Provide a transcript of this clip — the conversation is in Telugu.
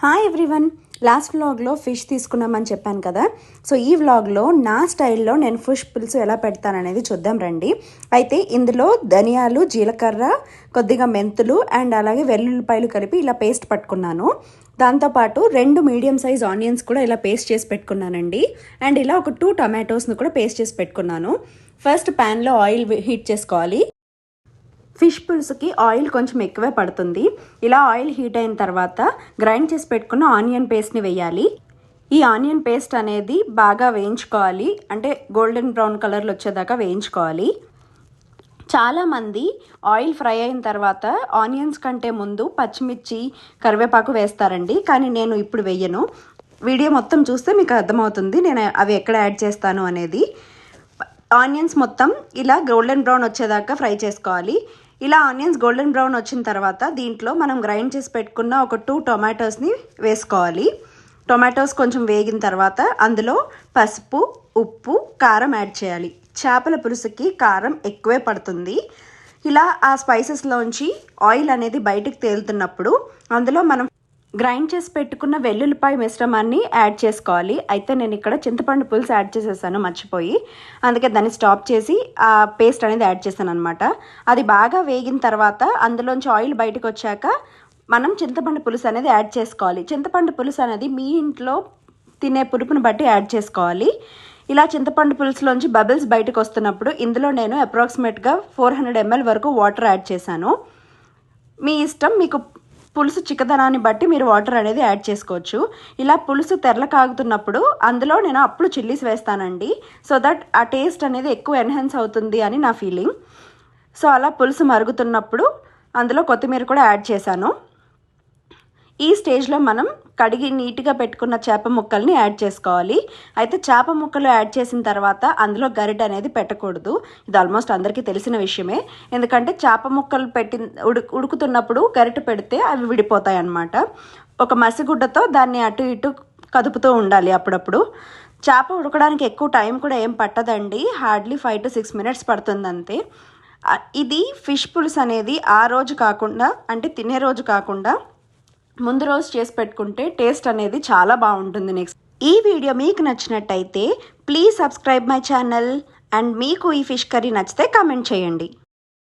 హాయ్ ఎవ్రీవన్, లాస్ట్ వ్లాగ్లో ఫిష్ తీసుకున్నామని చెప్పాను కదా. సో ఈ వ్లాగ్లో నా స్టైల్లో నేను ఫిష్ పులుసు ఎలా పెడతాననేది చూద్దాం రండి. అయితే ఇందులో ధనియాలు, జీలకర్ర, కొద్దిగా మెంతులు అండ్ అలాగే వెల్లుల్లిపాయలు కలిపి ఇలా పేస్ట్ పట్టుకున్నాను. దాంతోపాటు 2 మీడియం సైజ్ ఆనియన్స్ కూడా ఇలా పేస్ట్ చేసి పెట్టుకున్నానండి. అండ్ ఇలా ఒక 2 టొమాటోస్ని కూడా పేస్ట్ చేసి పెట్టుకున్నాను. ఫస్ట్ ప్యాన్లో ఆయిల్ హీట్ చేసుకోవాలి. ఫిష్ పులుసుకి ఆయిల్ కొంచెం ఎక్కువే పడుతుంది. ఇలా ఆయిల్ హీట్ అయిన తర్వాత గ్రైండ్ చేసి పెట్టుకున్న ఆనియన్ పేస్ట్ని వేయాలి. ఈ ఆనియన్ పేస్ట్ అనేది బాగా వేయించుకోవాలి, అంటే గోల్డెన్ బ్రౌన్ కలర్లో వచ్చేదాకా వేయించుకోవాలి. చాలామంది ఆయిల్ ఫ్రై అయిన తర్వాత ఆనియన్స్ కంటే ముందు పచ్చిమిర్చి, కరివేపాకు వేస్తారండి, కానీ నేను ఇప్పుడు వేయను. వీడియో మొత్తం చూస్తే మీకు అర్థమవుతుంది నేను అవి ఎక్కడ యాడ్ చేస్తాను అనేది. ఆనియన్స్ మొత్తం ఇలా గోల్డెన్ బ్రౌన్ వచ్చేదాకా ఫ్రై చేసుకోవాలి. ఇలా ఆనియన్స్ గోల్డెన్ బ్రౌన్ వచ్చిన తర్వాత దీంట్లో మనం గ్రైండ్ చేసి పెట్టుకున్న ఒక 2 టొమాటోస్ని వేసుకోవాలి. టొమాటోస్ కొంచెం వేగిన తర్వాత అందులో పసుపు, ఉప్పు, కారం యాడ్ చేయాలి. చేపల పులుసుకి కారం ఎక్కువే పడుతుంది. ఇలా ఆ స్పైసెస్లోంచి ఆయిల్ అనేది బయటికి తేలుతున్నప్పుడు అందులో మనం గ్రైండ్ చేసి పెట్టుకున్న వెల్లుల్లిపాయ మిశ్రమాన్ని యాడ్ చేసుకోవాలి. అయితే నేను ఇక్కడ చింతపండు పులుసు యాడ్ చేసేసాను మర్చిపోయి, అందుకే దాన్ని స్టాప్ చేసి ఆ పేస్ట్ అనేది యాడ్ చేశాను అనమాట. అది బాగా వేగిన తర్వాత అందులోంచి ఆయిల్ బయటకు వచ్చాక మనం చింతపండు పులుసు అనేది యాడ్ చేసుకోవాలి. చింతపండు పులుసు అనేది మీ ఇంట్లో తినే పులుపుని బట్టి యాడ్ చేసుకోవాలి. ఇలా చింతపండు పులుసులోంచి బబుల్స్ బయటకు వస్తున్నప్పుడు ఇందులో నేను అప్రాక్సిమేట్గా 400 ml వరకు వాటర్ యాడ్ చేశాను. మీ ఇష్టం, మీకు పులుసు చిక్కదనాన్ని బట్టి మీరు వాటర్ అనేది యాడ్ చేసుకోవచ్చు. ఇలా పులుసు తెరల కాగుతున్నప్పుడు అందులో నేను అప్పుడు చిల్లీస్ వేస్తానండి, సో దట్ ఆ టేస్ట్ అనేది ఎక్కువ ఎన్హాన్స్ అవుతుంది అని నా ఫీలింగ్. సో అలా పులుసు మరుగుతున్నప్పుడు అందులో కొత్తిమీర కూడా యాడ్ చేశాను. ఈ స్టేజ్లో మనం కడిగి నీట్గా పెట్టుకున్న చేప ముక్కల్ని యాడ్ చేసుకోవాలి. అయితే చేప ముక్కలు యాడ్ చేసిన తర్వాత అందులో గరిట అనేది పెట్టకూడదు. ఇది ఆల్మోస్ట్ అందరికీ తెలిసిన విషయమే, ఎందుకంటే చేప ముక్కలు ఉడుకుతున్నప్పుడు గరిట పెడితే అవి విడిపోతాయి అన్నమాట. ఒక మసిగుడ్డతో దాన్ని అటు ఇటు కదుపుతూ ఉండాలి అప్పుడప్పుడు. చేప ఉడకడానికి ఎక్కువ టైం కూడా ఏం పట్టదండి, హార్డ్లీ 5 to 6 minutes పడుతుంది అంతే. ఇది ఫిష్ పులుసు అనేది ఆ రోజు కాకుండా, అంటే తినే రోజు కాకుండా ముందు రోజు చేసి పెట్టుకుంటే టేస్ట్ అనేది చాలా బాగుంటుంది. నెక్స్ట్ ఈ వీడియో మీకు నచ్చినట్టయితే please subscribe my channel. And మీకు ఈ ఫిష్ కర్రీ నచ్చితే కామెంట్ చేయండి.